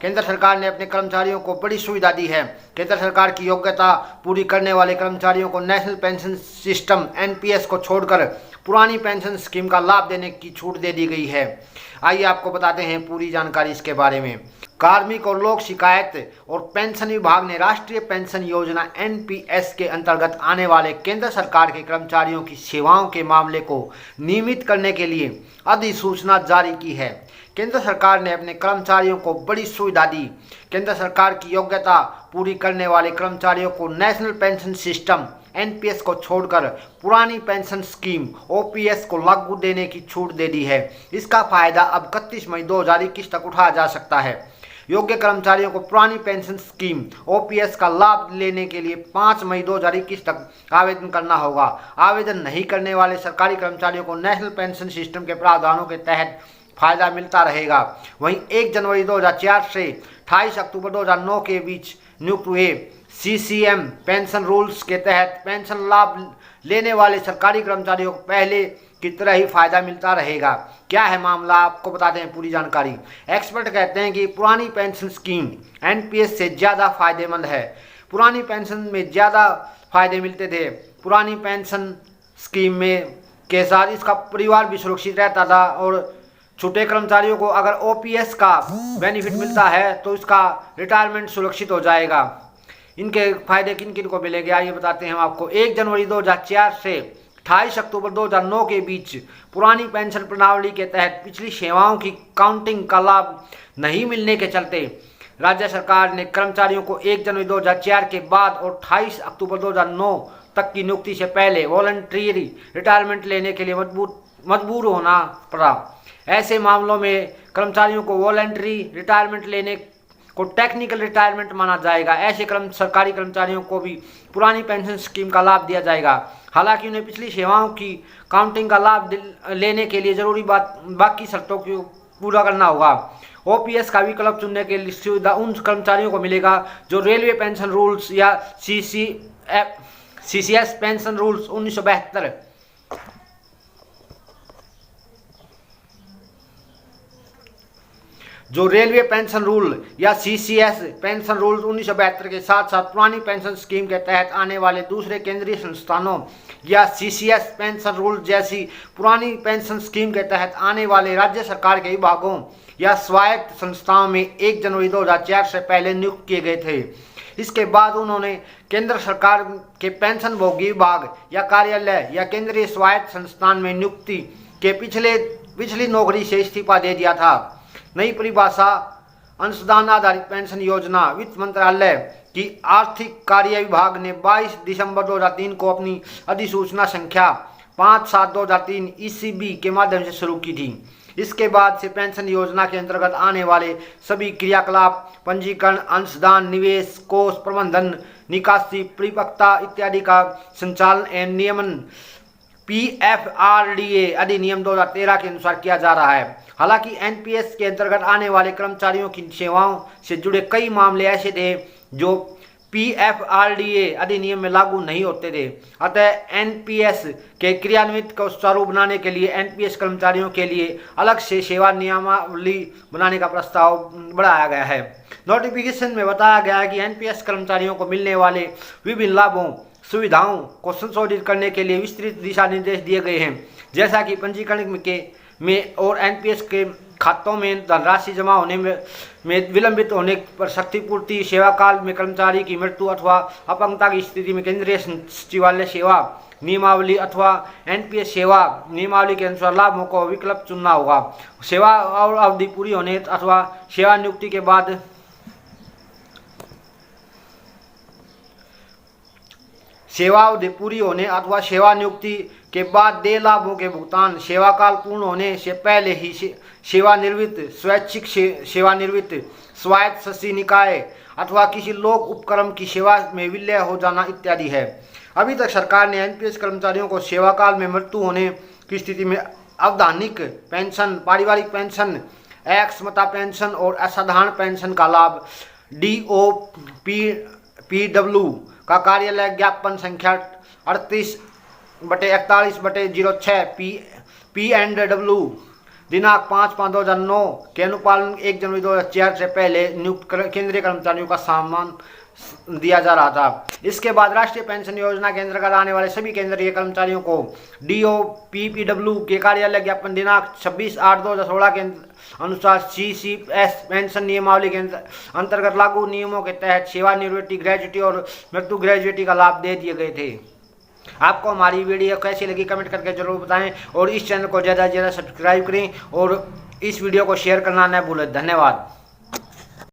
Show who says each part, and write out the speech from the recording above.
Speaker 1: केंद्र सरकार ने अपने कर्मचारियों को बड़ी सुविधा दी है। केंद्र सरकार की योग्यता पूरी करने वाले कर्मचारियों को नेशनल पेंशन सिस्टम एनपीएस को छोड़कर पुरानी पेंशन स्कीम का लाभ देने की छूट दे दी गई है। आइए आपको बताते हैं पूरी जानकारी इसके बारे में। कार्मिक और लोक शिकायत और पेंशन विभाग ने राष्ट्रीय पेंशन योजना एनपीएस के अंतर्गत आने वाले केंद्र सरकार के कर्मचारियों की सेवाओं के मामले को नियमित करने के लिए अधिसूचना जारी की है। केंद्र सरकार ने अपने कर्मचारियों को बड़ी सुविधा दी। केंद्र सरकार की योग्यता पूरी करने वाले कर्मचारियों को नेशनल पेंशन सिस्टम एनपीएस को छोड़कर पुरानी पेंशन स्कीम ओपीएस को लागू देने की छूट दे दी है। इसका फायदा अब 31 मई 2021 तक उठाया जा सकता है। योग्य कर्मचारियों को पुरानी पेंशन स्कीम ओपीएस का लाभ लेने के लिए 5 मई 2021 तक आवेदन करना होगा। आवेदन नहीं करने वाले सरकारी कर्मचारियों को नेशनल पेंशन सिस्टम के प्रावधानों के तहत फायदा मिलता रहेगा। वहीं 1 जनवरी 2004 से 28 अक्टूबर 2009 के बीच नियुक्त हुए सीसीएम पेंशन रूल्स के तहत पेंशन लाभ लेने वाले सरकारी कर्मचारियों को पहले की तरह ही फायदा मिलता रहेगा। क्या है मामला, आपको बताते हैं पूरी जानकारी। एक्सपर्ट कहते हैं कि पुरानी पेंशन स्कीम एनपीएस से ज़्यादा फायदेमंद है। पुरानी पेंशन में ज़्यादा फायदे मिलते थे। पुरानी पेंशन स्कीम में के साथ इसका परिवार भी सुरक्षित रहता था और छूटे कर्मचारियों को अगर ओपीएस का बेनिफिट मिलता है तो इसका रिटायरमेंट सुरक्षित हो जाएगा। इनके फायदे किन किन को मिलेंगे आइए बताते हैं हम आपको। 1 जनवरी 2004 से 28 अक्टूबर 2009 के बीच पुरानी पेंशन प्रणाली के तहत पिछली सेवाओं की काउंटिंग का लाभ नहीं मिलने के चलते राज्य सरकार ने कर्मचारियों को 1 जनवरी 2004 के बाद और 28 अक्टूबर 2009 तक की नियुक्ति से पहले वॉलंटरी रिटायरमेंट लेने के लिए मजबूर होना पड़ा। ऐसे मामलों में कर्मचारियों को वॉलंटरी रिटायरमेंट लेने को टेक्निकल रिटायरमेंट माना जाएगा। ऐसे सरकारी कर्मचारियों को भी पुरानी पेंशन स्कीम का लाभ दिया जाएगा। हालांकि उन्हें पिछली सेवाओं की काउंटिंग का लाभ लेने के लिए जरूरी बाकी शर्तों को पूरा करना होगा। ओपीएस का विकल्प चुनने के लिए सुविधा उन कर्मचारियों को मिलेगा जो रेलवे पेंशन रूल्स या सीसीएस पेंशन रूल्स 1972 जो रेलवे पेंशन रूल या सीसीएस पेंशन रूल 1972 के साथ साथ पुरानी पेंशन स्कीम के तहत आने वाले दूसरे केंद्रीय संस्थानों या सीसीएस पेंशन रूल जैसी पुरानी पेंशन स्कीम के तहत आने वाले राज्य सरकार के विभागों या स्वायत्त संस्थाओं में 1 जनवरी 2004 से पहले नियुक्त किए गए थे। इसके बाद उन्होंने केंद्र सरकार के पेंशन भोगी विभाग या कार्यालय या केंद्रीय स्वायत्त संस्थान में नियुक्ति के पिछली नौकरी से इस्तीफा दे दिया था। नई परिभाषा अंशदान आधारित पेंशन योजना वित्त मंत्रालय की आर्थिक कार्य विभाग ने 22 दिसंबर 2003 को अपनी अधिसूचना संख्या 57/2003 ईसीबी के माध्यम से शुरू की थी। इसके बाद से पेंशन योजना के अंतर्गत आने वाले सभी क्रियाकलाप पंजीकरण, अंशदान, निवेश, कोष प्रबंधन, निकासी, परिपक्वता इत्यादि का संचालन एवं नियमन पीएफआरडीए अधिनियम 2013 के अनुसार किया जा रहा है। हालांकि एनपीएस के अंतर्गत आने वाले कर्मचारियों की सेवाओं से जुड़े कई मामले ऐसे थे जो पीएफआरडीए अधिनियम में लागू नहीं होते थे। अतः एनपीएस के क्रियान्वित को सुचारू बनाने के लिए एनपीएस कर्मचारियों के लिए अलग से सेवा नियमावली बनाने का प्रस्ताव बढ़ाया गया है। नोटिफिकेशन में बताया गया है कि एनपीएस कर्मचारियों को मिलने वाले विभिन्न लाभों सुविधाओं को संशोधित करने के लिए विस्तृत दिशा निर्देश दिए गए हैं, जैसा कि पंजीकरण में और एनपीएस के खातों में धनराशि जमा होने में विलंबित होने पर क्षतिपूर्ति, सेवा काल में कर्मचारी की मृत्यु अथवा अपंगता की स्थिति में केंद्रीय सचिवालय सेवा नियमावली अथवा एनपीएस सेवा नियमावली के अनुसार लाभों को विकल्प चुनना होगा। सेवा अवधि पूरी होने अथवा सेवा नियुक्ति के बाद सेवावधि पूरी होने अथवा सेवा नियुक्ति के बाद देय लाभों के भुगतान सेवाकाल पूर्ण होने से पहले ही सेवानिवृत्त, स्वैच्छिक सेवानिवृत्त, स्वायत्त शासी निकाय अथवा किसी लोक उपक्रम की सेवा में विलय हो जाना इत्यादि है। अभी तक सरकार ने एनपीएस कर्मचारियों को सेवाकाल में मृत्यु होने की स्थिति में अवधानिक पेंशन, पारिवारिक पेंशन, अक्षमता पेंशन और असाधारण पेंशन का लाभ डीओपीडब्ल्यू का कार्यालय ज्ञापन संख्या 38/41/06 पी एंड डब्ल्यू दिनांक 5/5/2009 के अनुपालन 1 जनवरी 2004 से पहले नियुक्त केंद्रीय कर्मचारियों का सम्मान दिया जा रहा था। इसके बाद राष्ट्रीय पेंशन योजना के अंतर्गत आने वाले सभी केंद्रीय कर्मचारियों को DOPPW के कार्यालय ज्ञापन दिनांक 26/8/2016 के अनुसार CCS पेंशन नियमावली के अंतर्गत लागू नियमों के तहत सेवानिवृत्ति, ग्रेजुएटी और मृत्यु ग्रेजुएटी का लाभ दे दिए गए थे। आपको हमारी वीडियो कैसी लगी कमेंट करके जरूर बताएं और इस चैनल को ज़्यादा से ज़्यादा सब्सक्राइब करें और इस वीडियो को शेयर करना न भूलें। धन्यवाद।